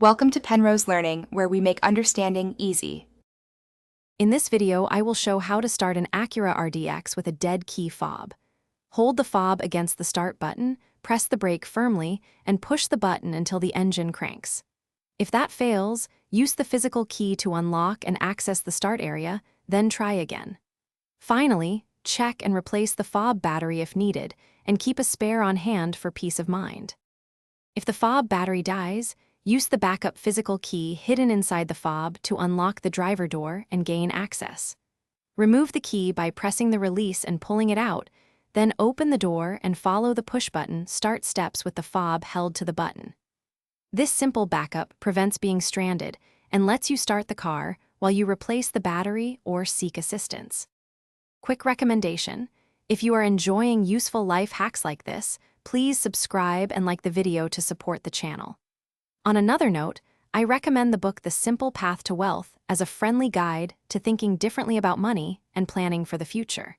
Welcome to Penrose Learning, where we make understanding easy. In this video, I will show how to start an Acura RDX with a dead key fob. Hold the fob against the start button, press the brake firmly, and push the button until the engine cranks. If that fails, use the physical key to unlock and access the start area, then try again. Finally, check and replace the fob battery if needed, and keep a spare on hand for peace of mind. If the fob battery dies, use the backup physical key hidden inside the fob to unlock the driver door and gain access. Remove the key by pressing the release and pulling it out, then open the door and follow the push button start steps with the fob held to the button. This simple backup prevents being stranded and lets you start the car while you replace the battery or seek assistance. Quick recommendation: if you are enjoying useful life hacks like this, please subscribe and like the video to support the channel. On another note, I recommend the book The Simple Path to Wealth as a friendly guide to thinking differently about money and planning for the future.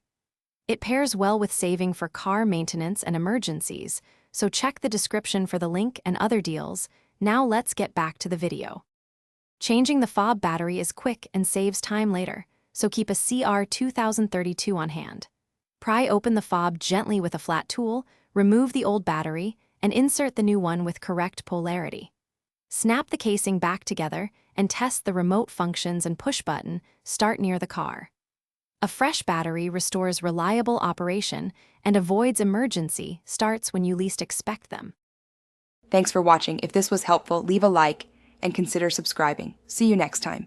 It pairs well with saving for car maintenance and emergencies, so check the description for the link and other deals. Now let's get back to the video. Changing the fob battery is quick and saves time later, so keep a CR 2032 on hand. Pry open the fob gently with a flat tool, remove the old battery, and insert the new one with correct polarity. Snap the casing back together and test the remote functions and push button start near the car. A fresh battery restores reliable operation and avoids emergency starts when you least expect them. Thanks for watching. If this was helpful, leave a like and consider subscribing. See you next time.